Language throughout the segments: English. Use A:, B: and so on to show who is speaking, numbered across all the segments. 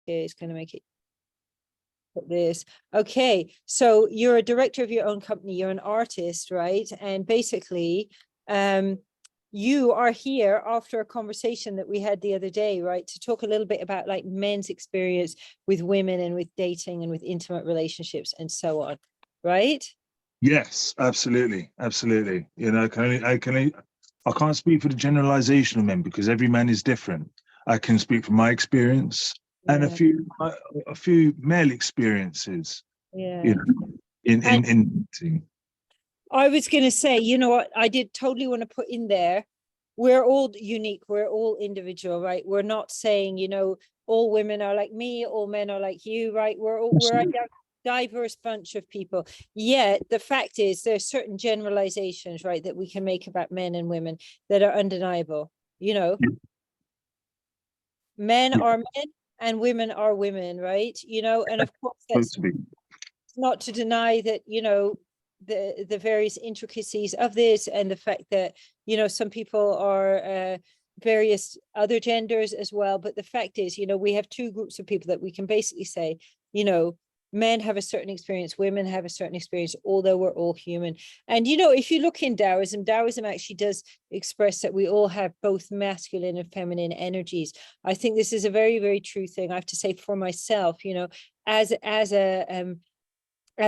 A: Okay, it's going to make it this. Okay, so you're a director of your own company, you're an artist, right? And basically you are here after a conversation that we had the other day, right, to talk a little bit about like men's experience with women and with dating and with intimate relationships and so on, right?
B: Yes, absolutely, absolutely. You know, I can't speak for the generalization of men because every man is different. I can speak from my experience and
A: Yeah,
B: a few male experiences.
A: yeah.
B: You know, in
A: I was going to say, you know what, I did totally want to put in there. We're all unique. We're all individual, right? We're not saying, you know, all women are like me, all men are like you, right? We're a diverse bunch of people. Yet the fact is there's certain generalizations, right, that we can make about men and women that are undeniable. You know, men
B: Yeah,
A: are men and women are women, right? You know, and of course that's not to deny that, you know, the various intricacies of this and the fact that, you know, some people are various other genders as well. But the fact is, you know, we have two groups of people that we can basically say, you know, men have a certain experience, women have a certain experience, although we're all human. And, you know, if you look in Taoism, Taoism actually does express that we all have both masculine and feminine energies. I think this is a very, very true thing. I have to say for myself, you know, as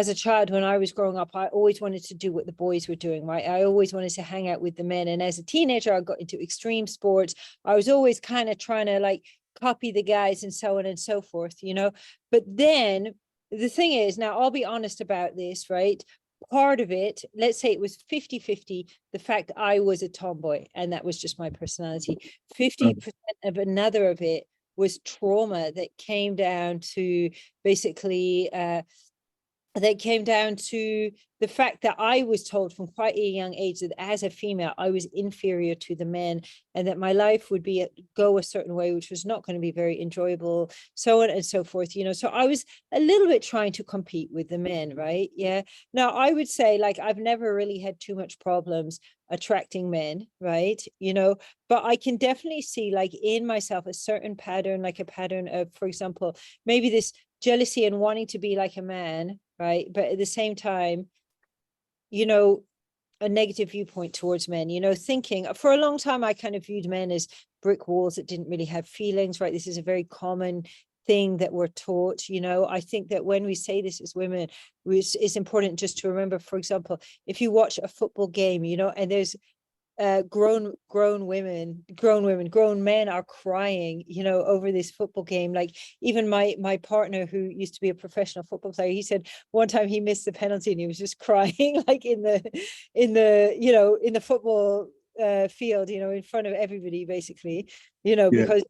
A: a child, when I was growing up, I always wanted to do what the boys were doing, right? I always wanted to hang out with the men. And as a teenager, I got into extreme sports. I was always kind of trying to like copy the guys and so on and so forth, you know? But then the thing is, now I'll be honest about this, right? Part of it, let's say it was 50-50, the fact I was a tomboy and that was just my personality. 50% of another of it was trauma that came down to basically that came down to the fact that I was told from quite a young age that as a female, I was inferior to the men and that my life would go a certain way, which was not going to be very enjoyable, so on and so forth, you know. So I was a little bit trying to compete with the men, right? Yeah. Now, I would say, like, I've never really had too much problems attracting men, right? You know, but I can definitely see, like, in myself a certain pattern, like a pattern of, for example, maybe this jealousy and wanting to be like a man, right? But at the same time, you know, a negative viewpoint towards men, you know, thinking for a long time, I kind of viewed men as brick walls that didn't really have feelings, right? This is a very common thing that we're taught, you know. I think that when we say this as women, it's important just to remember, for example, if you watch a football game, you know, and there's grown men are crying, you know, over this football game. Like even my partner, who used to be a professional football player, he said one time he missed the penalty and he was just crying like in the you know, in the football field, you know, in front of everybody, basically, you know,
B: yeah,
A: because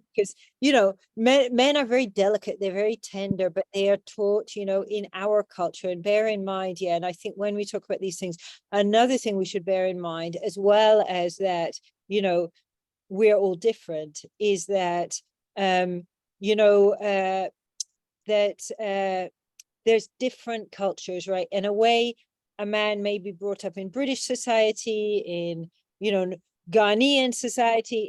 A: you know, men are very delicate, they're very tender, but they are taught, you know, in our culture. And bear in mind, yeah, and I think when we talk about these things, another thing we should bear in mind, as well as that, you know, we're all different, is that you know, there's different cultures, right? In a way, a man may be brought up in British society, in, you know, Ghanaian society,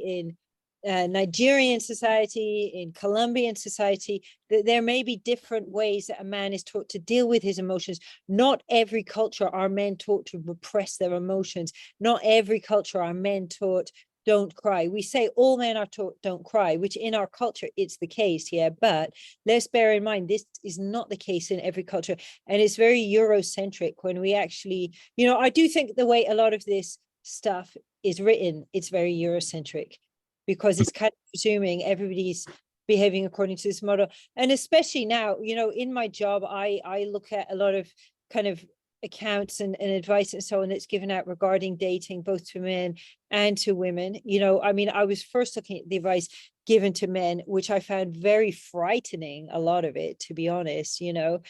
A: in Nigerian society, in Colombian society, that there may be different ways that a man is taught to deal with his emotions. Not every culture are men taught to repress their emotions. Not every culture are men taught don't cry. We say all men are taught don't cry, which in our culture it's the case, yeah. But let's bear in mind this is not the case in every culture, and it's very Eurocentric when we actually, you know, I do think the way a lot of this stuff is written, it's very Eurocentric, because it's kind of presuming everybody's behaving according to this model. And especially now, you know, in my job, I look at a lot of kind of accounts and advice and so on that's given out regarding dating, both to men and to women. You know, I mean, I was first looking at the advice given to men, which I found very frightening, a lot of it, to be honest, you know.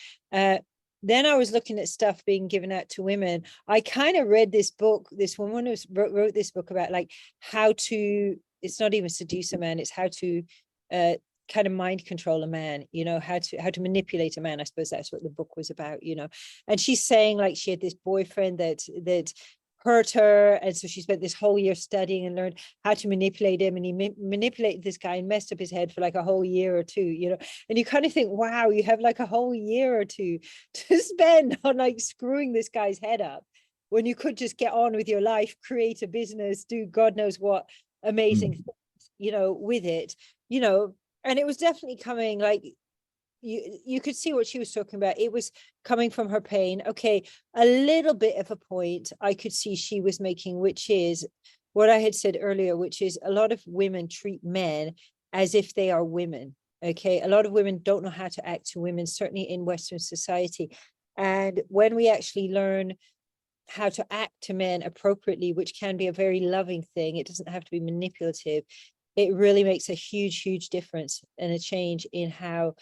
A: Then I was looking at stuff being given out to women. I kind of read this book, this woman who wrote this book about like how to, it's not even seduce a man, it's how to kind of mind control a man, you know, how to manipulate a man. I suppose that's what the book was about, you know. And she's saying like she had this boyfriend that hurt her. And so she spent this whole year studying and learned how to manipulate him. And he manipulated this guy and messed up his head for like a whole year or two, you know. And you kind of think, wow, you have like a whole year or two to spend on like screwing this guy's head up, when you could just get on with your life, create a business, do God knows what amazing things, you know, with it, you know. And it was definitely coming, like, you could see what she was talking about. It was coming from her pain. Okay, a little bit of a point I could see she was making, which is what I had said earlier, which is a lot of women treat men as if they are women. Okay, a lot of women don't know how to act to women, certainly in Western society. And when we actually learn how to act to men appropriately, which can be a very loving thing, it doesn't have to be manipulative, it really makes a huge difference and a change in how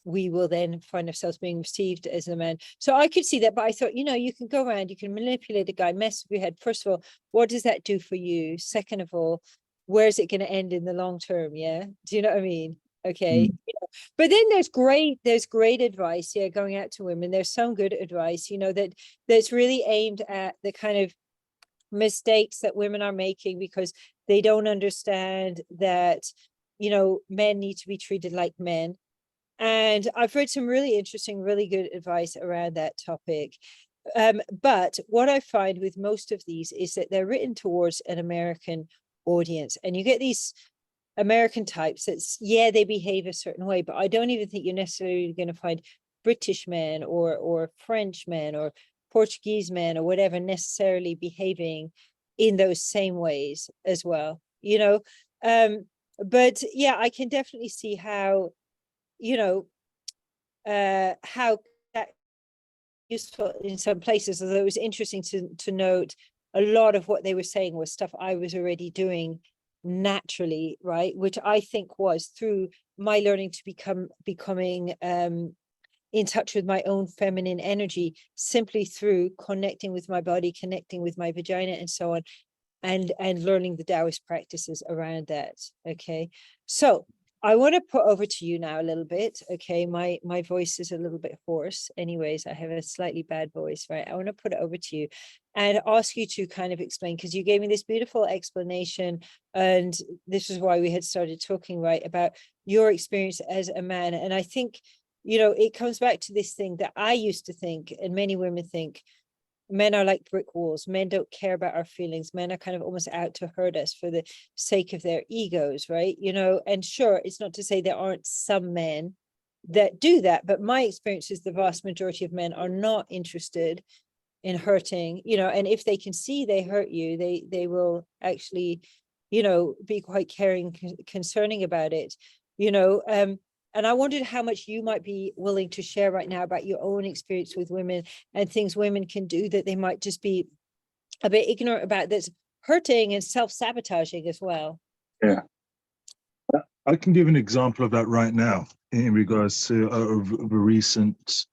A: we will then find ourselves being received as a man. So I could see that, but I thought, you know, you can go around, you can manipulate a guy, mess with your head. First of all, what does that do for you? Second of all, where's it going to end in the long term? Yeah, do you know what I mean? Okay. But then there's great advice, yeah, going out to women. There's some good advice, you know, that's really aimed at the kind of mistakes that women are making because they don't understand that, you know, men need to be treated like men. And I've read some really interesting, really good advice around that topic. But what I find with most of these is that they're written towards an American audience. And you get these American types that's, yeah, they behave a certain way, but I don't even think you're necessarily going to find British men or French men or Portuguese men or whatever necessarily behaving in those same ways as well, you know. But yeah, I can definitely see how, you know, how that useful in some places. Although it was interesting to note a lot of what they were saying was stuff I was already doing naturally, right? Which I think was through my learning to becoming in touch with my own feminine energy, simply through connecting with my body, connecting with my vagina, and so on, and learning the Taoist practices around that. Okay, so I want to put over to you now a little bit. Okay, my voice is a little bit hoarse. Anyways, I have a slightly bad voice, right? I want to put it over to you and ask you to kind of explain, because you gave me this beautiful explanation, and this is why we had started talking, right, about your experience as a man. And I think, you know, it comes back to this thing that I used to think, and many women think, men are like brick walls. Men don't care about our feelings. Men are kind of almost out to hurt us for the sake of their egos, right? You know, and sure, it's not to say there aren't some men that do that, but my experience is the vast majority of men are not interested in hurting, you know, and if they can see they hurt you, they will actually, you know, be quite caring, concerning about it, you know. And I wondered how much you might be willing to share right now about your own experience with women and things women can do that they might just be a bit ignorant about, that's hurting and self-sabotaging as well.
B: Yeah, I can give an example of that right now in regards to a recent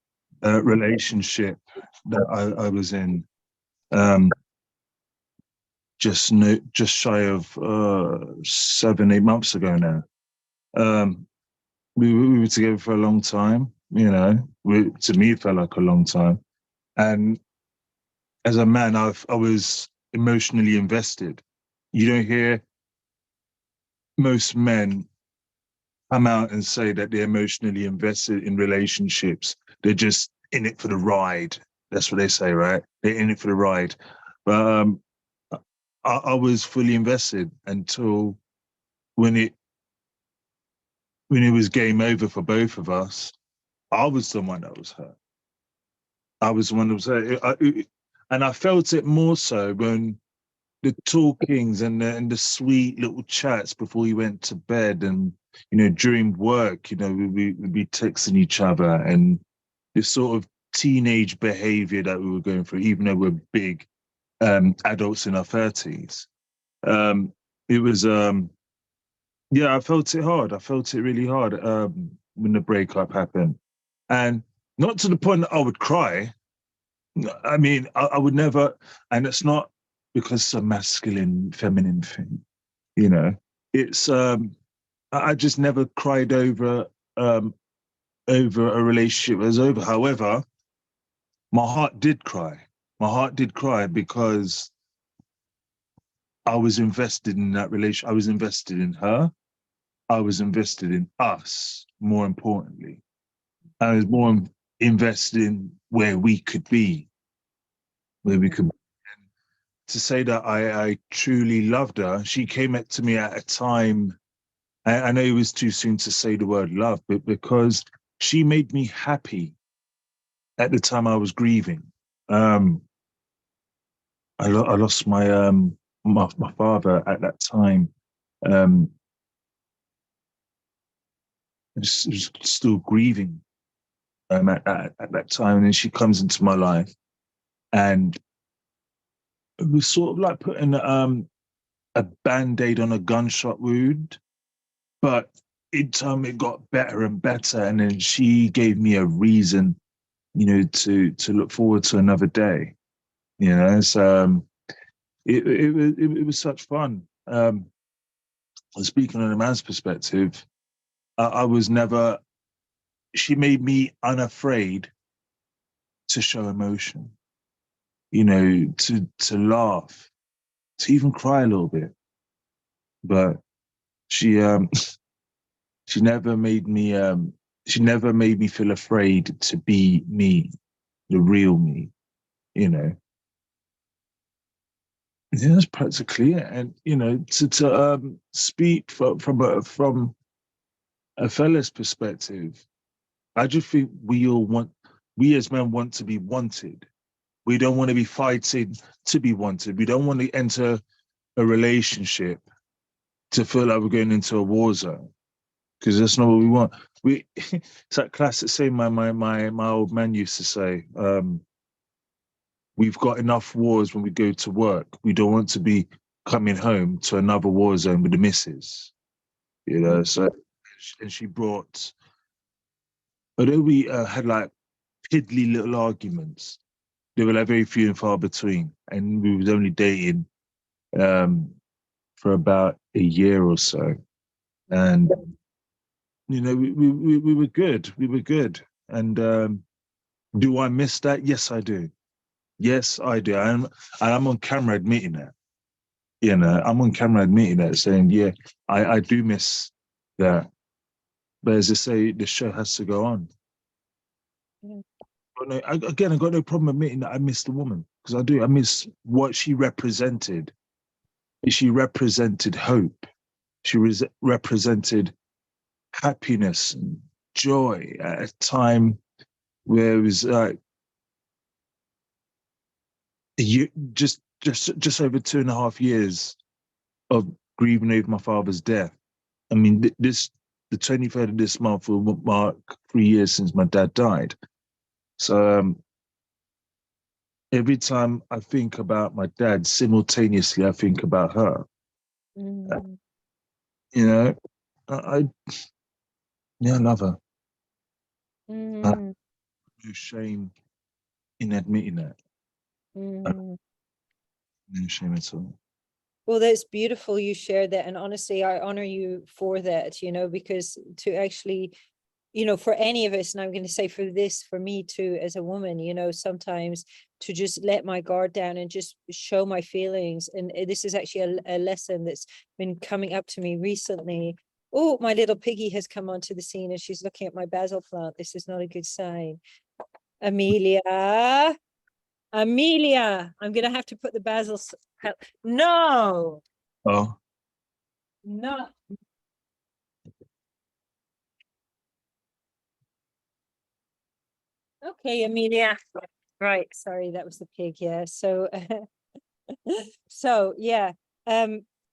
B: relationship that I was in. Just shy of 7-8 months ago now. We were together for a long time, you know. To me, it felt like a long time. And as a man, I was emotionally invested. You don't hear most men come out and say that they're emotionally invested in relationships. They're just in it for the ride. That's what they say, right? They're in it for the ride. But I was fully invested until when it was game over for both of us. I was the one that was hurt. I was the one that was hurt. And I felt it more so when the talkings and the sweet little chats before you went to bed, and you know, during work, you know, we'd be texting each other, and this sort of teenage behavior that we were going through, even though we're big adults in our 30s. It was yeah, I felt it hard. I felt it really hard when the breakup happened, and not to the point that I would cry. I mean, I would never, and it's not because it's a masculine, feminine thing, you know. It's I just never cried over a relationship that was over. However, my heart did cry. My heart did cry because I was invested in that relation. I was invested in her. I was invested in us, more importantly. I was more invested in where we could be, where we could. To say that I truly loved her, she came up to me at a time, I know it was too soon to say the word love, but because she made me happy at the time I was grieving. I lost my father at that time. Was still grieving at that time, and then she comes into my life, and it was sort of like putting a band-aid on a gunshot wound, but in time it got better and better, and then she gave me a reason, to look forward to another day. So it was such fun. Speaking on a man's perspective, I was never. She made me unafraid to show emotion, to laugh, to even cry a little bit. But she she never made me feel afraid to be me, the real me, Yeah, that's practically it. And to speak from a fella's perspective, I just think we as men want to be wanted. We don't want to be fighting to be wanted. We don't want to enter a relationship to feel like we're going into a war zone, because that's not what we want. It's that classic saying my old man used to say, we've got enough wars when we go to work. We don't want to be coming home to another war zone with the missus. So, and she brought, although we had like piddly little arguments, they were like very few and far between, and we was only dating for about a year or so, and we were good. We were good, and do I miss that? Yes, I do. Yes, I do. I'm on camera admitting that. I'm on camera admitting that, saying, yeah, I do miss that. But as I say, the show has to go on. But no, I got no problem admitting that I miss the woman, because I do. I miss what she represented. She represented hope. She represented happiness and joy at a time where it was like just over 2.5 years of grieving over my father's death. I mean, the 23rd of this month will mark 3 years since my dad died. So every time I think about my dad, simultaneously I think about her.
A: Mm.
B: I yeah, I love her.
A: Mm.
B: No shame in admitting that.
A: Mm.
B: No shame at all.
A: Well, that's beautiful you shared that. And honestly, I honor you for that, because to actually, for any of us, and I'm going to say for me too, as a woman, sometimes to just let my guard down and just show my feelings. And this is actually a lesson that's been coming up to me recently. Oh, my little piggy has come onto the scene and she's looking at my basil plant. This is not a good sign. Amelia, I'm going to have to put the basil. No.
B: Oh,
A: No. Okay, Amelia. Right. Sorry, that was the pig. Yeah. So, so yeah.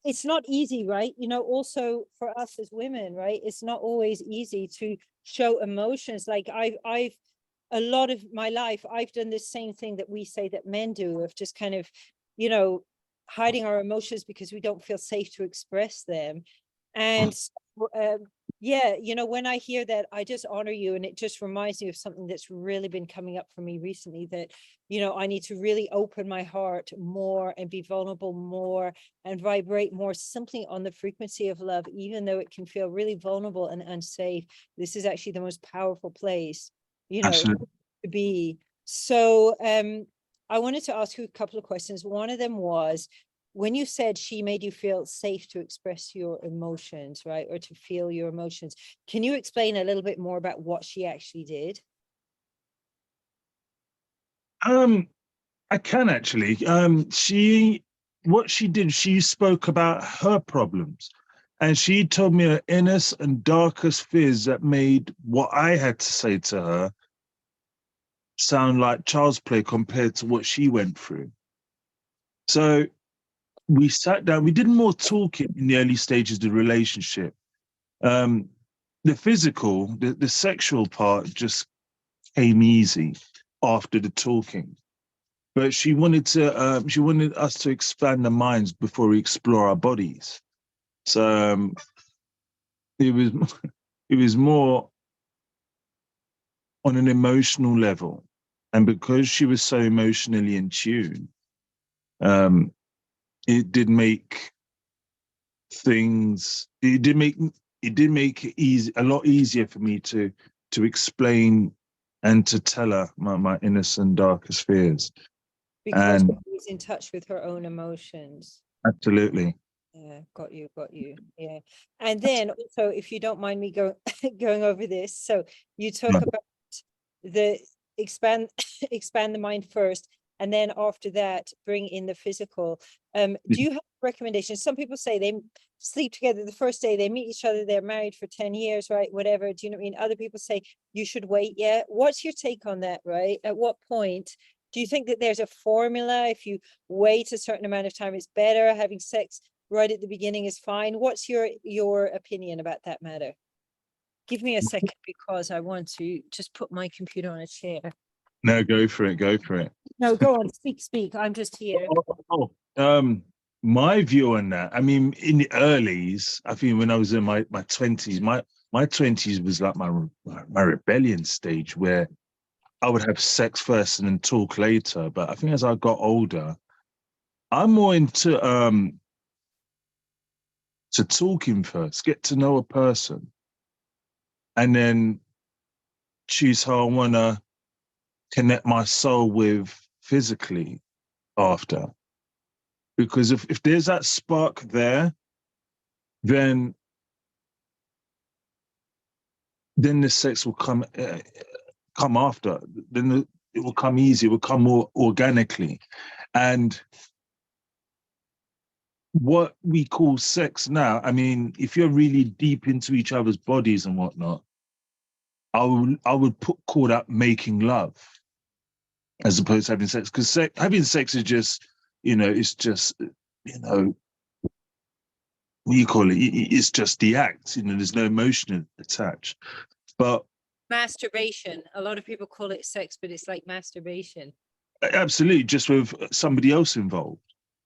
A: It's not easy, right? Also for us as women, right? It's not always easy to show emotions. Like I've a lot of my life, I've done the same thing that we say that men do, of just kind of, hiding our emotions because we don't feel safe to express them. And yeah, when I hear that, I just honor you. And it just reminds me of something that's really been coming up for me recently, that, I need to really open my heart more and be vulnerable more and vibrate more simply on the frequency of love, even though it can feel really vulnerable and unsafe. This is actually the most powerful place,
B: absolutely.
A: to be. So I wanted to ask you a couple of questions. One of them was, when you said she made you feel safe to express your emotions, right? Or to feel your emotions. Can you explain a little bit more about what she actually did?
B: I can actually. What she did, she spoke about her problems, and she told me her innerest and darkest fears that made what I had to say to her sound like child's play compared to what she went through. So we sat down, we did more talking in the early stages of the relationship. Um, the physical, the sexual part just came easy after the talking. But she wanted us to expand the minds before we explore our bodies. So it was it was more on an emotional level, and because she was so emotionally in tune, um, it did make things. It did make it easy, a lot easier for me to explain and to tell her my innocent darkest fears.
A: Because
B: And
A: she was in touch with her own emotions.
B: absolutely.
A: Yeah, got you. Yeah. And then also, if you don't mind me going over this, so you talk about the expand expand the mind first, and then after that bring in the physical. Do you have recommendations? Some people say they sleep together the first day they meet each other, they're married for 10 years, right? Whatever. Do you know what I mean? Other people say you should wait. Yeah. What's your take on that, right? At what point do you think that there's a formula? If you wait a certain amount of time, it's better. Having sex right at the beginning is fine. What's your opinion about that matter? Give me a second because I want to just put my computer on a chair.
B: No, go for it. Go for it.
A: No, go on, speak. I'm just here.
B: My view on that. I mean, in the earlys, I think when I was in my 20s, my 20s was like my rebellion stage where I would have sex first and then talk later. But I think as I got older, I'm more into to talking first, get to know a person, and then choose how I want to connect my soul with physically after. Because if there's that spark there, then the sex will come after. It will come easy. It will come more organically. And what we call sex now, I mean, if you're really deep into each other's bodies and whatnot, I would call that making love as opposed to having sex. Because having sex is just, it's just, what do you call it? It's just the act. There's no emotion attached. But
A: Masturbation. A lot of people call it sex, but it's like masturbation.
B: absolutely, just with somebody else involved,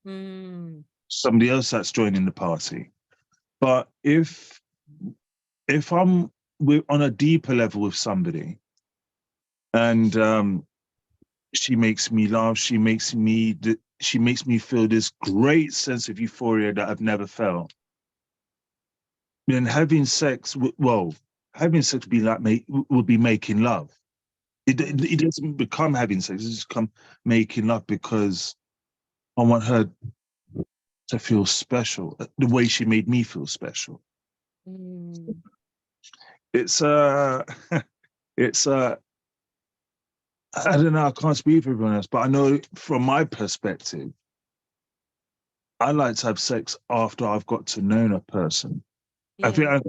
A: Mm.
B: somebody else that's joining the party. But if I'm on a deeper level with somebody, and she makes me laugh, she makes me feel this great sense of euphoria that I've never felt, then having sex would be like would be making love. It doesn't become having sex; it just become making love because I want her to feel special, the way she made me feel special.
A: Mm.
B: It's it's I don't know. I can't speak for everyone else, but I know from my perspective, I like to have sex after I've got to know a person. I think
A: Yeah.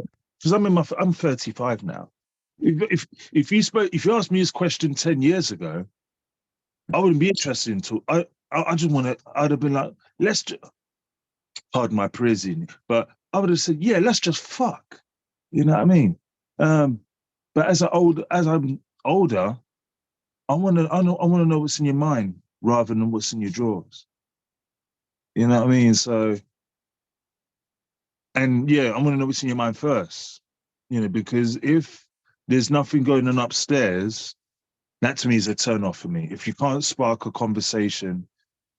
B: because I'm 35 now. If you asked me this question 10 years ago, I wouldn't be interested in talk. I just want to. I'd have been like, pardon my praising, but I would have said, yeah, let's just fuck. You know what I mean? But as I'm older, I want to know what's in your mind rather than what's in your drawers. You know what I mean? So, and yeah, I want to know what's in your mind first. Because if there's nothing going on upstairs, that to me is a turn off for me. If you can't spark a conversation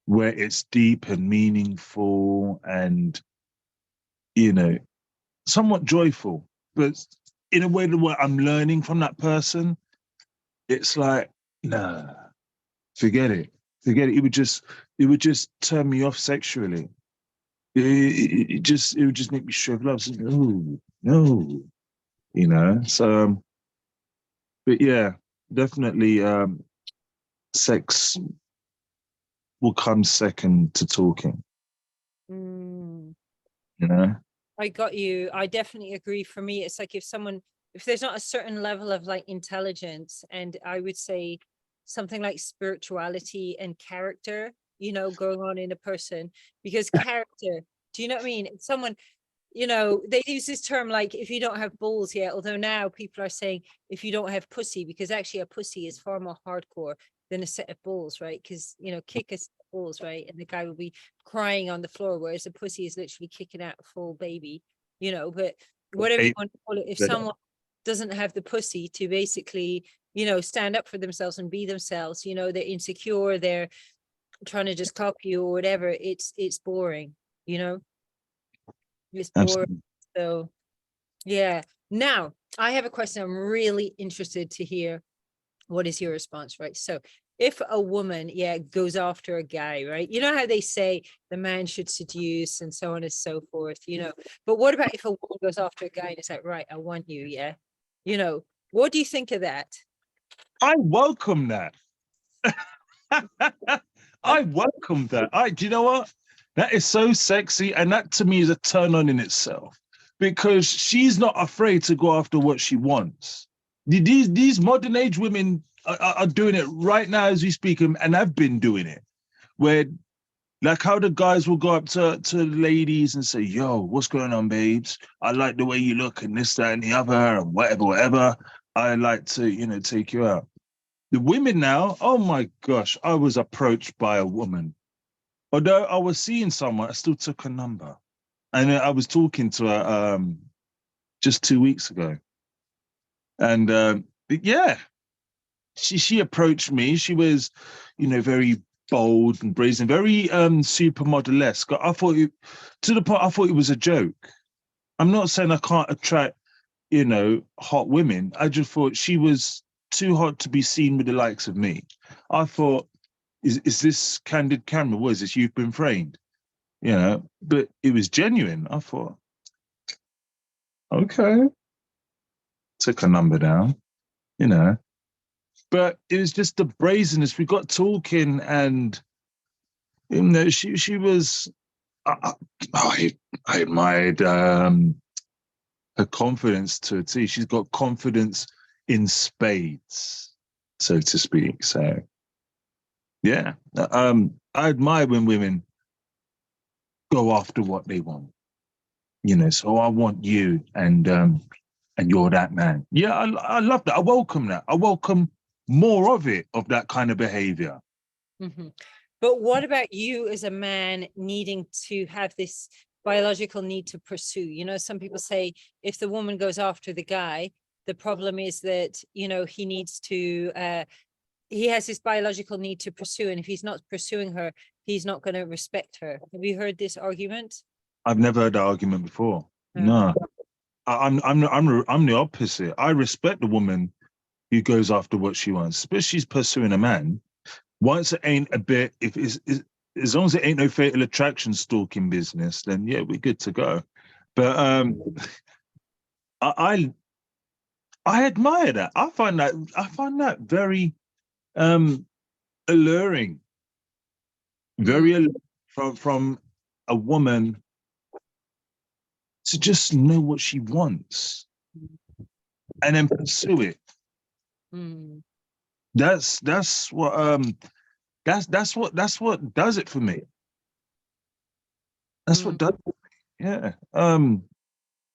B: where it's deep and meaningful and you know somewhat joyful, but in a way that I'm learning from that person, it's like, nah, forget it. Forget it. It would just turn me off sexually. It would just make me shrivel up. So, no, no, you know. So, but yeah, definitely, sex will come second to talking.
A: Mm.
B: You know.
A: I got you. I definitely agree. For me, it's like if there's not a certain level of like intelligence, and I would say something like spirituality and character, going on in a person, because character, do you know what I mean? Someone, they use this term like if you don't have balls yet, although now people are saying if you don't have pussy, because actually a pussy is far more hardcore than a set of balls, right? Because, kick a set of balls, right? And the guy will be crying on the floor, whereas a pussy is literally kicking out a full baby, but whatever you want to call it, if someone doesn't have the pussy to basically, stand up for themselves and be themselves, they're insecure, they're trying to just copy you or whatever, it's boring, it's boring.
B: Absolutely.
A: So yeah. Now I have a question. I'm really interested to hear what is your response, right? So if a woman, goes after a guy, right? You know how they say the man should seduce and so on and so forth, but what about if a woman goes after a guy and it's like, right, I want you, yeah? What do you think of that?
B: I welcome that. I welcome that. Do you know what? That is so sexy, and that to me is a turn on in itself, because she's not afraid to go after what she wants. These modern age women are doing it right now as we speak, and have been doing it. Where, like, how the guys will go up to ladies and say, "Yo, what's going on, babes? I like the way you look, and this, that, and the other, and whatever. I like to, take you out." The women now, oh my gosh, I was approached by a woman. Although I was seeing someone, I still took a number. And I was talking to her just 2 weeks ago. And yeah, she approached me. She was, very bold and brazen, very supermodel-esque. I thought to the point I thought it was a joke. I'm not saying I can't attract, hot women. I just thought she was too hot to be seen with the likes of me. I thought, is this candid camera? What is this? You've been framed, but it was genuine. I thought, okay, took a number down, but it was just the brazenness. We got talking, and she was. I admired her confidence to a T. She's got confidence in spades, so to speak. So, yeah, I admire when women go after what they want. So I want you, and you're that man. Yeah, I love that. I welcome that. I welcome more of it, of that kind of behavior.
A: Mm-hmm. But what about you as a man needing to have this biological need to pursue? Some people say if the woman goes after the guy, the problem is that, he needs to, he has this biological need to pursue. And if he's not pursuing her, he's not going to respect her. Have you heard this argument?
B: I've never heard that argument before. No, I'm the opposite. I respect the woman who goes after what she wants, but she's pursuing a man. Once it ain't a bit, if it's as long as it ain't no fatal attraction stalking business, then yeah, we're good to go. But I admire that. I find that very alluring. Very alluring from a woman to just know what she wants and then pursue it. That's what that's what does it for me. That's what does it for me. Yeah.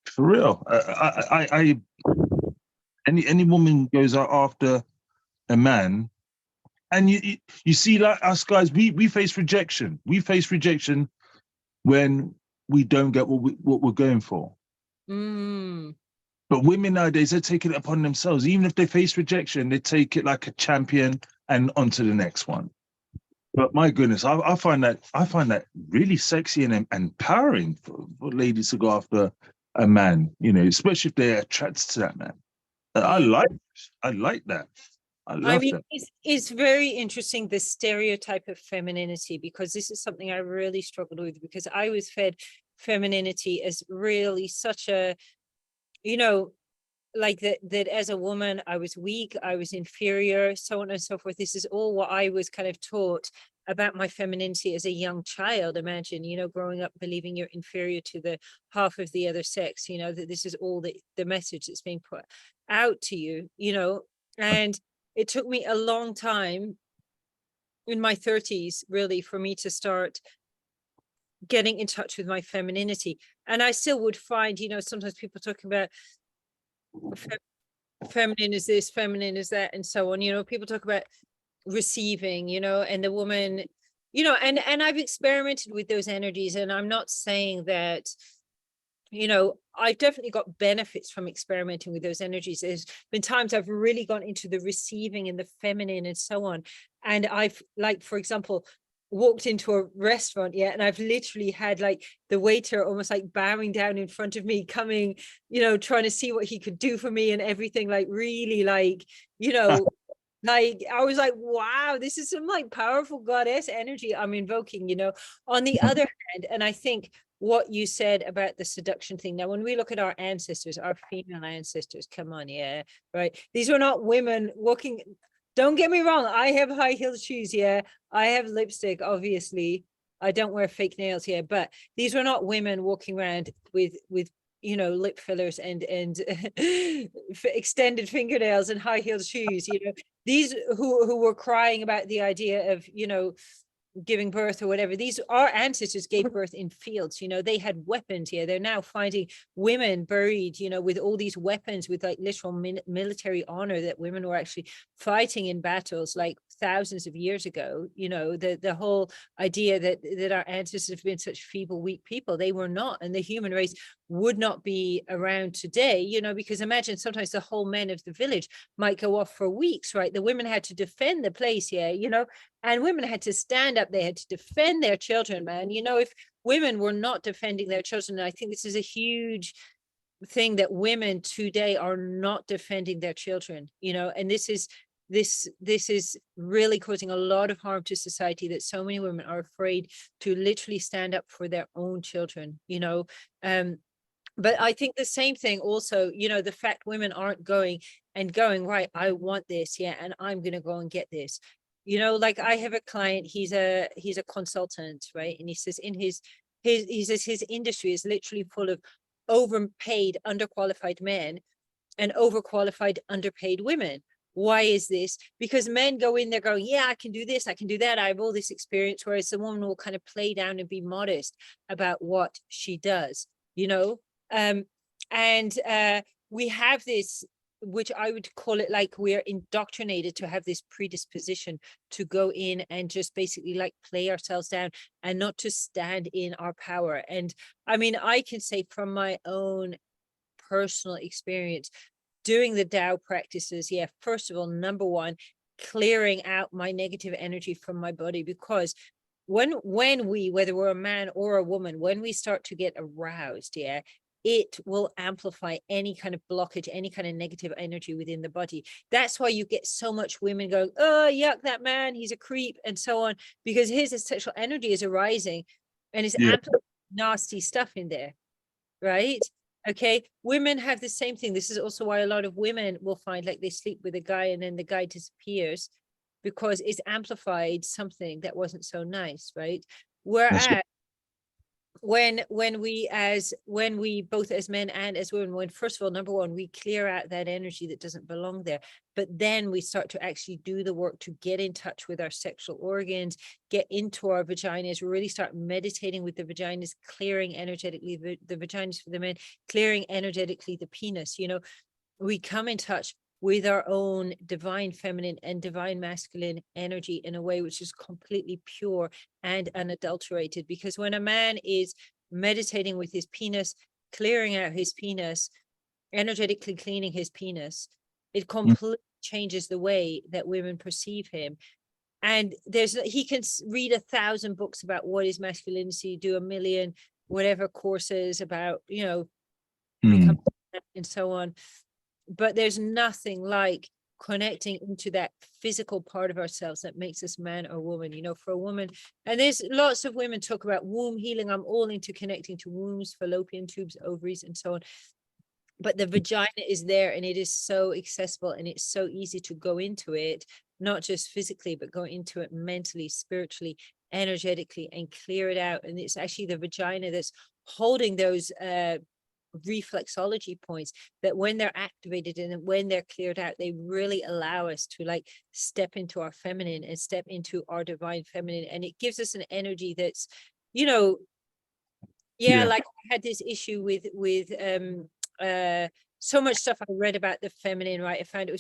B: For real. I any woman goes out after a man, and you see, like us guys, we face rejection. We face rejection when we don't get what we're going for. But women nowadays, they're taking it upon themselves. Even if they face rejection, they take it like a champion and on to the next one. But my goodness, I find that really sexy and empowering for ladies to go after a man, especially if they're attracted to that man. I like that. I
A: I
B: love
A: mean,
B: them.
A: it's very interesting, the stereotype of femininity, because this is something I really struggled with, because I was fed femininity as really such a, you know, like that as a woman, I was weak, I was inferior, so on and so forth. This is all what I was kind of taught about my femininity as a young child. Imagine, growing up believing you're inferior to the half of the other sex, that this is all the message that's being put out to you, and it took me a long time in my 30s, really, for me to start getting in touch with my femininity. And I still would find, sometimes people talking about feminine is this, feminine is that, and so on. People talk about receiving, and the woman, and I've experimented with those energies, and I'm not saying that, I've definitely got benefits from experimenting with those energies. There's been times I've really gone into the receiving and the feminine and so on. And I've, like, for example, walked into a restaurant, and I've literally had like the waiter almost like bowing down in front of me, coming, trying to see what he could do for me and everything, like really like, like I was like, wow, this is some like powerful goddess energy I'm invoking, on the other hand. And I think what you said about the seduction thing, now when we look at our ancestors, our female ancestors, come on, right, these were not women walking. Don't get me wrong, I have high heel shoes, I have lipstick, obviously, I don't wear fake nails, but these were not women walking around with lip fillers and extended fingernails and high heel shoes, these who were crying about the idea of giving birth or whatever. These, our ancestors gave birth in fields, they had weapons. They're now finding women buried, with all these weapons, with like literal military honor, that women were actually fighting in battles like thousands of years ago. The whole idea that our ancestors have been such feeble, weak people, they were not, and the human race would not be around today, because imagine sometimes the whole men of the village might go off for weeks, right? The women had to defend the place, and women had to stand up, they had to defend their children, man. If women were not defending their children, and I think this is a huge thing, that women today are not defending their children, and this is really causing a lot of harm to society, that so many women are afraid to literally stand up for their own children, but I think the same thing also, the fact women aren't going, right, I want this, and I'm going to go and get this. Like I have a client, he's a consultant, right? And he says he says his industry is literally full of overpaid, underqualified men and overqualified, underpaid women. Why is this? Because men go in there going, yeah, I can do this, I can do that, I have all this experience, whereas the woman will kind of play down and be modest about what she does, and we have this, which I would call it, like, we're indoctrinated to have this predisposition to go in and just basically like play ourselves down and not to stand in our power. And I mean, I can say from my own personal experience doing the Tao practices, first of all, number one, clearing out my negative energy from my body, because when we, whether we're a man or a woman, when we start to get aroused, it will amplify any kind of blockage, any kind of negative energy within the body. That's why you get so much women going, oh, yuck, that man, he's a creep, and so on, because his sexual energy is arising and is amplifying nasty stuff in there, right? Okay, women have the same thing. This is also why a lot of women will find like they sleep with a guy and then the guy disappears, because it's amplified something that wasn't so nice, right? Whereas when we both as men and as women, when first of all, number one, we clear out that energy that doesn't belong there, but then we start to actually do the work to get in touch with our sexual organs, get into our vaginas, really start meditating with the vaginas, clearing energetically the vaginas for the men, clearing energetically the penis. We come in touch with our own divine feminine and divine masculine energy in a way which is completely pure and unadulterated. Because when a man is meditating with his penis, clearing out his penis, energetically cleaning his penis, it completely changes the way that women perceive him. And he can read 1,000 books about what is masculinity, do 1 million whatever courses about, become and so on. But there's nothing like connecting into that physical part of ourselves that makes us man or woman. You know, for a woman, and there's lots of women talk about womb healing. I'm all into connecting to wombs, fallopian tubes, ovaries, and so on. But the vagina is there, and it is so accessible, and it's so easy to go into it, not just physically, but go into it mentally, spiritually, energetically, and clear it out. And it's actually the vagina that's holding those reflexology points, that when they're activated and when they're cleared out, they really allow us to like step into our feminine and step into our divine feminine. And it gives us an energy that's, you know, like I had this issue with so much stuff I read about the feminine, right? I found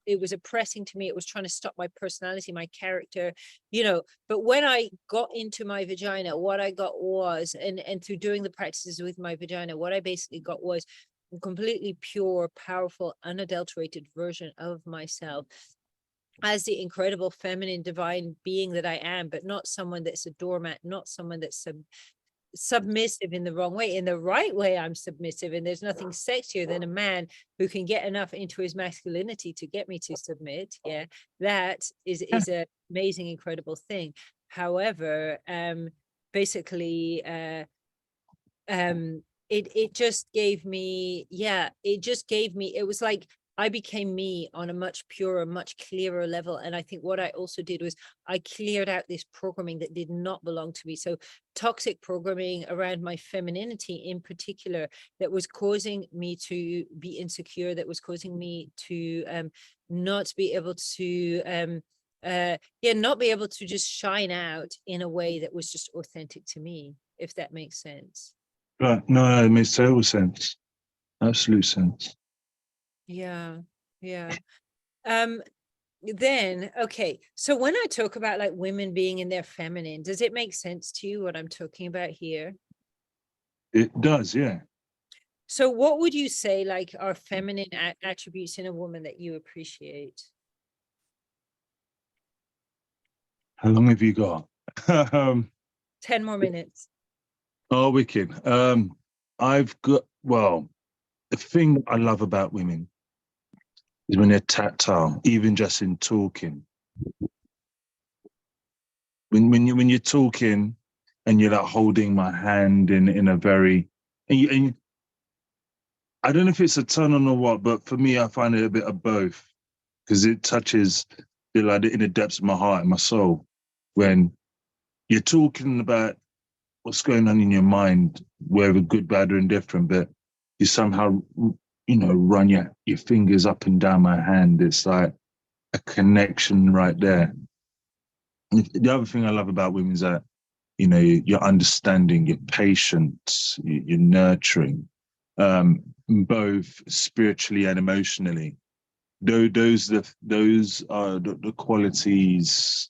A: it was oppressing to me. It was trying to stop my personality, my character, you know. But when I got into my vagina, what I got was, and through doing the practices with my vagina, what I basically got was a completely pure, powerful, unadulterated version of myself as the incredible feminine divine being that I am, but not someone that's a doormat, not someone that's submissive in the wrong way. In the right way, I'm submissive, and there's nothing sexier than a man who can get enough into his masculinity to get me to submit. That is an amazing, incredible thing. However, basically it just gave me, it was like I became me on a much purer, much clearer level. And I think what I also did was I cleared out this programming that did not belong to me. So toxic programming around my femininity in particular, that was causing me to be insecure, that was causing me to not be able to not be able to just shine out in a way that was just authentic to me, if that makes sense.
B: Right. No, it makes total sense. Absolute sense.
A: Yeah. Then, okay, so when I talk about like women being in their feminine, does it make sense to you what I'm talking about here?
B: It does, yeah.
A: So what would you say like are feminine attributes in a woman that you appreciate?
B: How long have you got?
A: 10 more minutes.
B: Oh, wicked. I've got, well, the thing I love about women is when they're tactile, even just in talking. When you're talking and you're like holding my hand in a very, and I don't know if it's a turn on or what, but for me, I find it a bit of both, because it touches like in the depths of my heart and my soul when you're talking about what's going on in your mind, whether good, bad, or indifferent, but you somehow, run your fingers up and down my hand. It's like a connection right there. The other thing I love about women is that, you're understanding, you're patient, you're nurturing, both spiritually and emotionally. Those are the qualities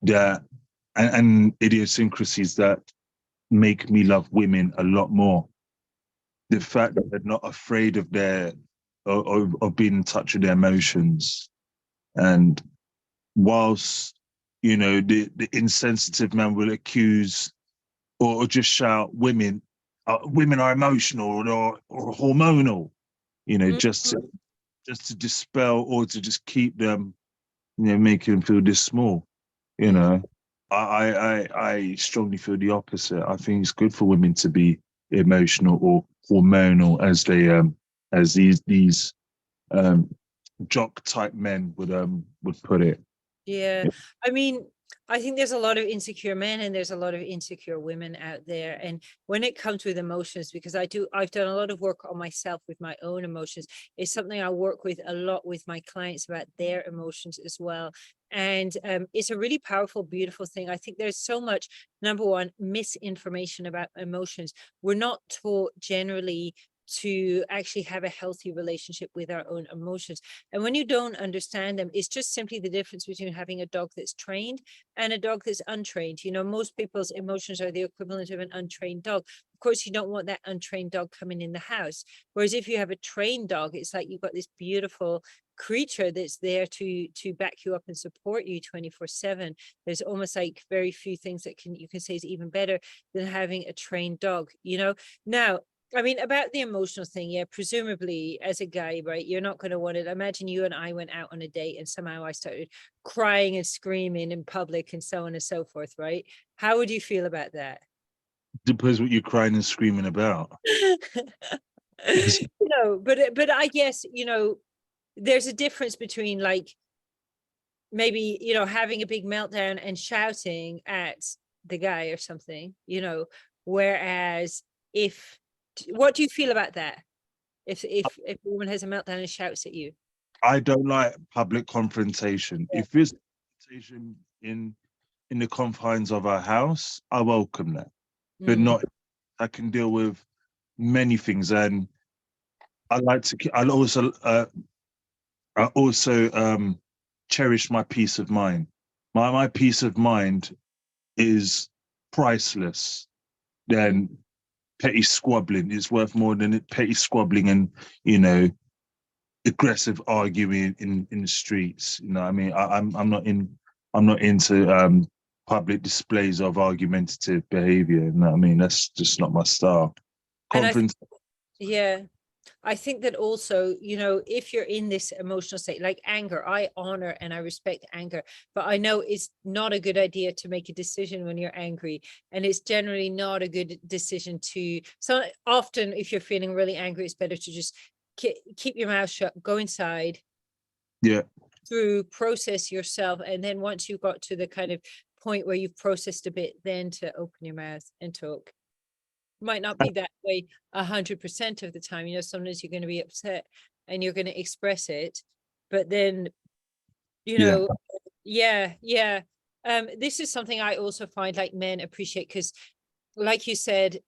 B: that and idiosyncrasies that make me love women a lot more. The fact that they're not afraid of of being in touch with their emotions, and whilst the insensitive man will accuse or just shout women are emotional or hormonal, just to dispel or to just keep them, making them feel this small. I strongly feel the opposite. I think it's good for women to be emotional or hormonal, as these jock type men would put it.
A: Yeah. I mean, I think there's a lot of insecure men and there's a lot of insecure women out there. And when it comes with emotions, because I've done a lot of work on myself with my own emotions. It's something I work with a lot with my clients about their emotions as well. And it's a really powerful, beautiful thing. I think there's so much, number one, misinformation about emotions. We're not taught generally to actually have a healthy relationship with our own emotions. And when you don't understand them, it's just simply the difference between having a dog that's trained and a dog that's untrained. Most people's emotions are the equivalent of an untrained dog. Of course, you don't want that untrained dog coming in the house. Whereas if you have a trained dog, it's like you've got this beautiful creature that's there to back you up and support you 24/7. There's almost like very few things that you can say is even better than having a trained dog. Now, I mean, about the emotional thing, yeah, presumably as a guy, right, you're not going to want it. Imagine you and I went out on a date and somehow I started crying and screaming in public and so on and so forth, right? How would you feel about that?
B: Depends what you're crying and screaming about.
A: But I guess, there's a difference between like maybe, having a big meltdown and shouting at the guy or something, whereas if, what do you feel about that? If a woman has a meltdown and shouts at you?
B: I don't like public confrontation.
A: Yeah.
B: If it's confrontation in the confines of our house, I welcome that. But
A: Mm.
B: not, I can deal with many things, and I like to. I also cherish my peace of mind. My peace of mind is priceless. Then petty squabbling is worth more than petty squabbling and you know aggressive arguing in the streets. You know, what I mean, I'm not into public displays of argumentative behavior. You know what I mean? That's just not my style.
A: And
B: Conference.
A: yeah, I think that also, if you're in this emotional state, like anger, I honor and I respect anger, but I know it's not a good idea to make a decision when you're angry. And it's generally not a good decision so often if you're feeling really angry, it's better to just keep your mouth shut, go inside,
B: Yeah.
A: through process yourself. And then once you got to the kind of point where you've processed a bit, then to open your mouth and talk. Might not be that way 100% of the time. Sometimes you're going to be upset and you're going to express it, but then,
B: Yeah.
A: yeah. This is something I also find like men appreciate because, like you said,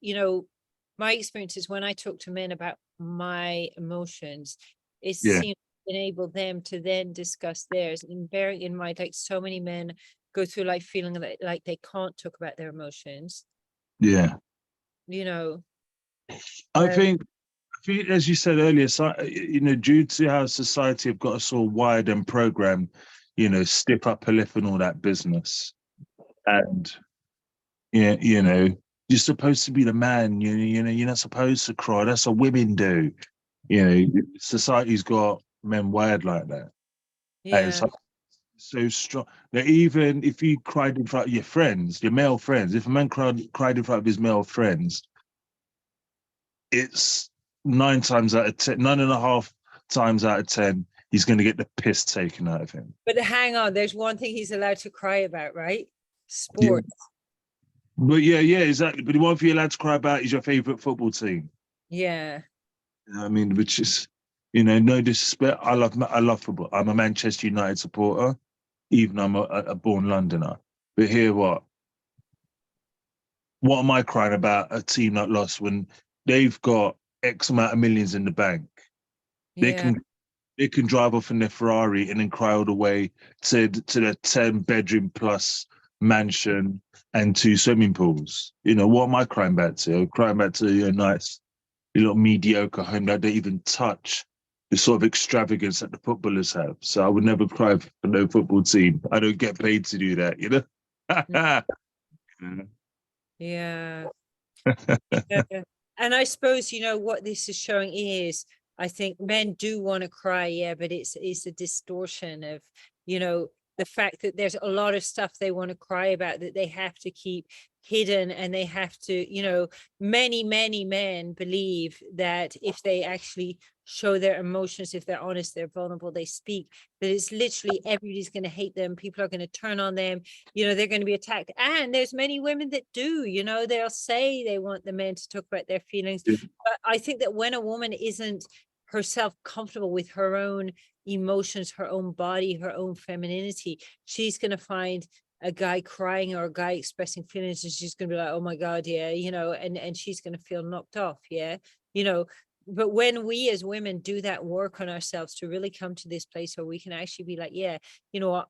A: my experience is when I talk to men about my emotions, it
B: Yeah.
A: seems to enable them to then discuss theirs. And bearing in mind, like so many men go through life feeling like they can't talk about their emotions.
B: Yeah.
A: You know,
B: I
A: um,
B: think, as you said earlier, so, due to how society have got us all wired and programmed, step up, lip and all that business. And yeah, you're supposed to be the man. You're not supposed to cry. That's what women do. Society's got men wired like that. And it's
A: yeah.
B: like so strong that even if you cried in front of your friends, your male friends, if a man cried in front of his male friends, it's 9 times out of 10, 9.5 times out of 10, he's going to get the piss taken out of him.
A: But hang on, there's one thing he's allowed to cry about, right?
B: Yeah.
A: Sports.
B: But yeah, exactly. But the one thing you're allowed to cry about is your favorite football team.
A: Yeah.
B: I mean, which is, no disrespect. I love football. I'm a Manchester United supporter, even I'm a born Londoner. But here, what am I crying about? A team that lost when they've got X amount of millions in the bank. They
A: Yeah.
B: can drive off in their Ferrari and then cry all the way to their 10-bedroom plus mansion and 2 swimming pools. What am I crying back to? I'm crying back to a nice little mediocre home that don't even touch the sort of extravagance that the footballers have. So I would never cry for no football team. I don't get paid to do that,
A: Yeah. Yeah. And I suppose, what this is showing is, I think men do want to cry, yeah, but it's a distortion of, the fact that there's a lot of stuff they want to cry about that they have to keep hidden, and they have to, many, many men believe that if they actually show their emotions, if they're honest, they're vulnerable, they speak, that it's literally everybody's going to hate them, people are going to turn on them, they're going to be attacked. And there's many women that do, they'll say they want the men to talk about their feelings.
B: Yeah.
A: But I think that when a woman isn't herself comfortable with her own emotions, her own body, her own femininity, she's going to find a guy crying or a guy expressing feelings and she's going to be like, oh my God, yeah, and she's going to feel knocked off. Yeah. But when we as women do that work on ourselves to really come to this place where we can actually be like, yeah,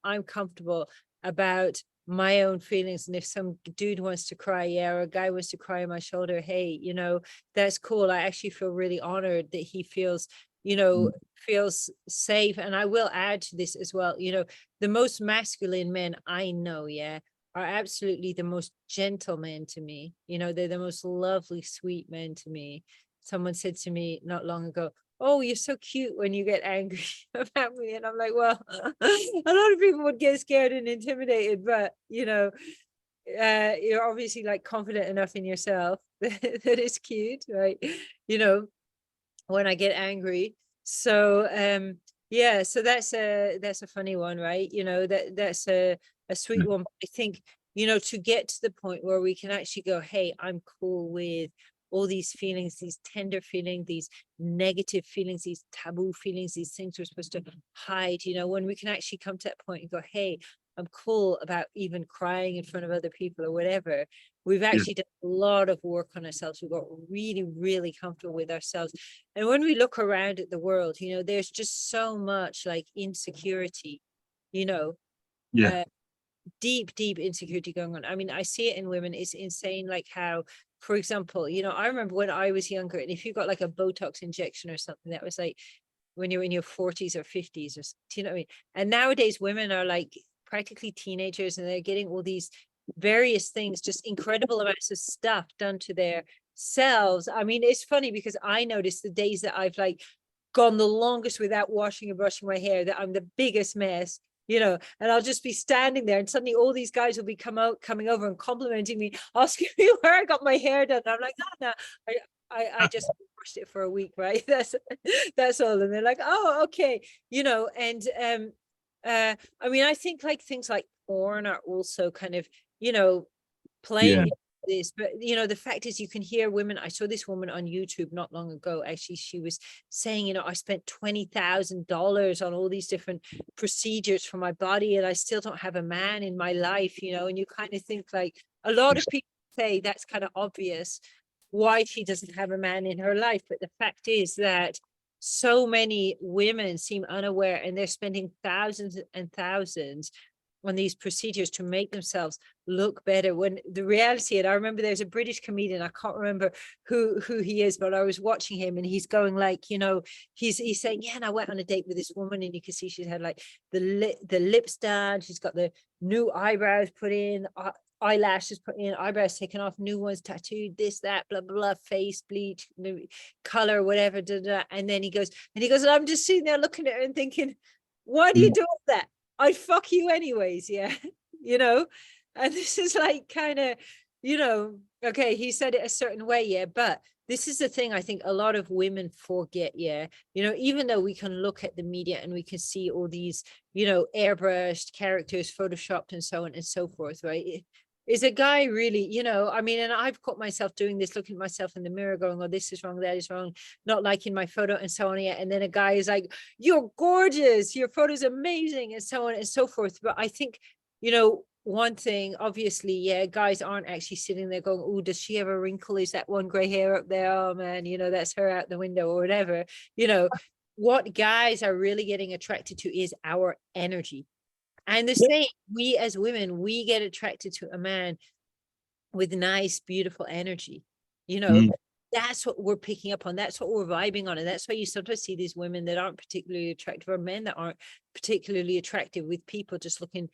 A: I'm comfortable about my own feelings. And if some dude wants to cry, yeah, or a guy wants to cry on my shoulder, hey, that's cool. I actually feel really honored that he feels feels safe. And I will add to this as well, the most masculine men I know, yeah, are absolutely the most gentle men to me. They're the most lovely, sweet men to me. someone said to me not long ago, oh, you're so cute when you get angry about me. And I'm like, well, a lot of people would get scared and intimidated, but you're obviously like confident enough in yourself that it's cute, right? When I get angry. So yeah, so that's a funny one, right? That's a sweet one. But I think, to get to the point where we can actually go, hey, I'm cool with all these feelings, these tender feelings, these negative feelings, these taboo feelings, these things we're supposed to hide, when we can actually come to that point and go, hey, I'm cool about even crying in front of other people or whatever. We've actually done a lot of work on ourselves. We've got really, really comfortable with ourselves. And when we look around at the world, there's just so much like insecurity,
B: Yeah.
A: Deep, deep insecurity going on. I mean, I see it in women. It's insane, like how, for example, I remember when I was younger, and if you got like a Botox injection or something, that was like when you're in your 40s or 50s, or do you know what I mean? And nowadays women are like practically teenagers, and they're getting all these various things, just incredible amounts of stuff done to their selves. I mean, it's funny because I noticed the days that I've like gone the longest without washing and brushing my hair, that I'm the biggest mess, and I'll just be standing there, and suddenly all these guys will be coming over and complimenting me, asking me where I got my hair done. I'm like, no, I just brushed it for a week, right? That's all. And they're like, oh, okay, and I mean, I think like things like porn are also kind of, playing
B: Yeah.
A: this. But the fact is, you can hear women. I saw this woman on YouTube not long ago. Actually, she was saying, I spent $20,000 on all these different procedures for my body, and I still don't have a man in my life. And you kind of think like, a lot of people say that's kind of obvious why she doesn't have a man in her life. But the fact is that so many women seem unaware, and they're spending thousands and thousands on these procedures to make themselves look better, when the reality, and I remember there's a British comedian, I can't remember who he is, but I was watching him, and he's going like, he's saying, yeah, and I went on a date with this woman, and you can see she's had like the lips done, she's got the new eyebrows put in, eyelashes put in, eyebrows taken off, new ones tattooed, this, that, blah, blah, blah, face bleach, color, whatever, and then he goes, and I'm just sitting there looking at her and thinking, why do you do all that? I'd fuck you anyways, yeah. And this is like kind of, okay, he said it a certain way, yeah, but this is the thing I think a lot of women forget, yeah. Even though we can look at the media and we can see all these, airbrushed characters, photoshopped and so on and so forth, right? Is a guy really, I mean, and I've caught myself doing this, looking at myself in the mirror going, oh, this is wrong, that is wrong, not liking my photo and so on. Yeah. And then a guy is like, you're gorgeous, your photo's amazing, and so on and so forth. But I think, one thing, obviously, yeah, guys aren't actually sitting there going, oh, does she have a wrinkle? Is that one gray hair up there? Oh man, that's her out the window or whatever. What guys are really getting attracted to is our energy. And the same, we as women, we get attracted to a man with nice, beautiful energy. That's what we're picking up on. That's what we're vibing on. And that's why you sometimes see these women that aren't particularly attractive, or men that aren't particularly attractive, with people just looking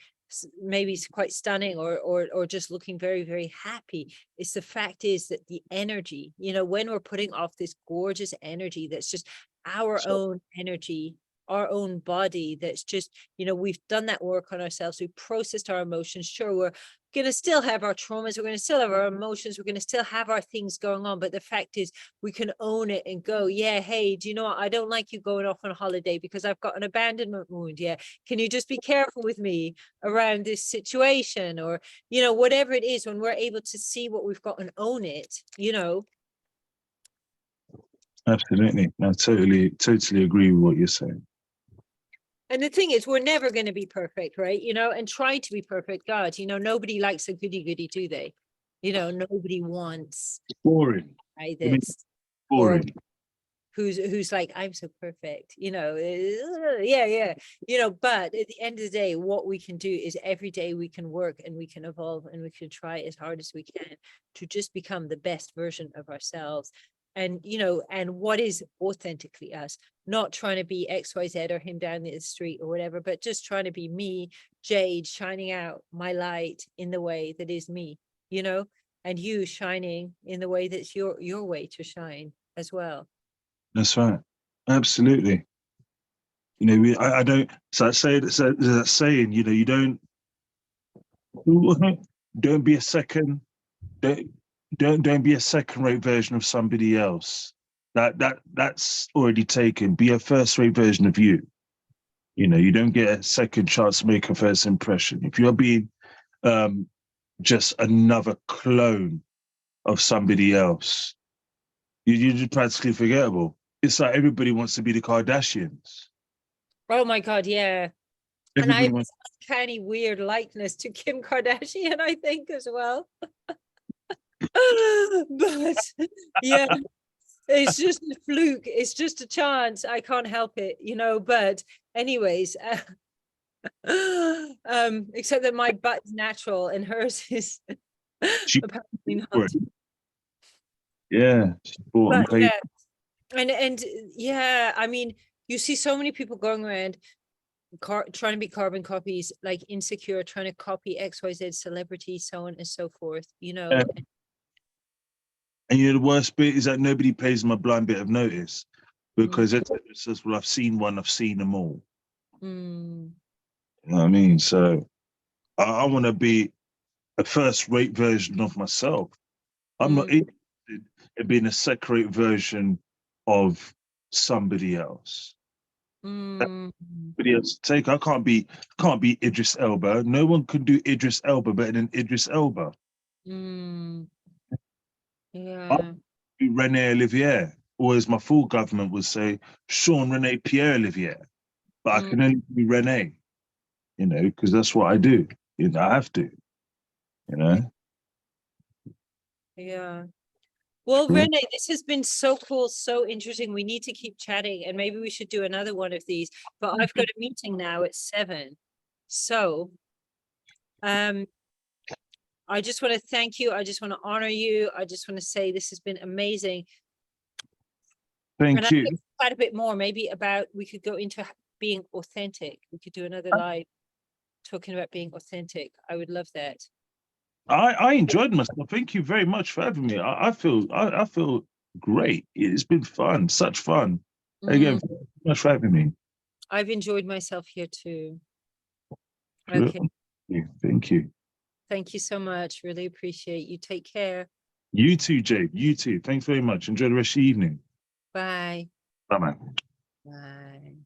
A: maybe quite stunning, or just looking very, very happy. It's the fact is that the energy, when we're putting off this gorgeous energy, that's just our own energy, our own body, that's just, we've done that work on ourselves, we've processed our emotions. Sure, we're going to still have our traumas, we're going to still have our emotions, we're going to still have our things going on, but the fact is we can own it and go, yeah, hey, do you know what, I don't like you going off on holiday because I've got an abandonment wound. Yeah, can you just be careful with me around this situation? Or whatever it is, when we're able to see what we've got and own it.
B: Absolutely. I totally agree with what you're saying.
A: And the thing is, we're never going to be perfect, right? And try to be perfect. God, nobody likes a goody goody, do they? Nobody wants
B: Boring.
A: this.
B: Boring.
A: Who's like, I'm so perfect, yeah. But at the end of the day, what we can do is every day we can work and we can evolve and we can try as hard as we can to just become the best version of ourselves. And and what is authentically us, not trying to be XYZ or him down the street or whatever, but just trying to be me, Jade, shining out my light in the way that is me, and you shining in the way that's your way to shine. as well.
B: That's right. Absolutely. You know, I don't. So I say that saying. You know, you don't be a second. Don't don't be a second-rate version of somebody else. That's already taken. Be a first-rate version of you. You know, you don't get a second chance to make a first impression. If you're being just another clone of somebody else, you're just practically forgettable. It's like everybody wants to be the Kardashians.
A: Oh my God, yeah. And I
B: Everybody
A: have
B: wants.
A: this kind of weird likeness to Kim Kardashian, I think, as well. But yeah, it's just a fluke. It's just a chance. I can't help it, you know. But anyways, except that my butt is natural and hers is
B: She,
A: apparently not.
B: yeah, she bought and
A: But
B: paid.
A: yeah, and yeah, I mean, you see so many people going around trying to be carbon copies, like insecure, trying to copy XYZ celebrity, so on and so forth, you know.
B: Yeah. And you know, the worst bit is that nobody pays them a blind bit of notice because it says, well, I've seen one, I've seen them all.
A: Mm.
B: You know what I mean? So I want to be a first-rate version of myself. I'm not interested in being a second-rate version of somebody else. Somebody else take. I can't be Idris Elba. No one can do Idris Elba better than Idris Elba.
A: Yeah.
B: Be Rene Oliviere, or as my full government would say, Sean Rene Pierre Oliviere. But I can only be Rene, you know, because that's what I do. You know, I have to, you know.
A: Yeah. Well, Rene, this has been so cool, so interesting. We need to keep chatting, and maybe we should do another one of these. But I've got a meeting now at 7. So I just want to thank you. I just want to honor you. I just want to say this has been amazing.
B: Thank you.
A: Quite a bit more, maybe about, we could go into being authentic. We could do another live talking about being authentic. I would love that.
B: I enjoyed myself. Thank you very much for having me. I feel great. It's been fun, such fun. Again, thank you so much for having me.
A: I've enjoyed myself here too. Okay.
B: Thank you.
A: Thank you so much. Really appreciate you. Take care.
B: You too, Jade. You too. Thanks very much. Enjoy the rest of the evening.
A: Bye.
B: Bye-bye.
A: Bye.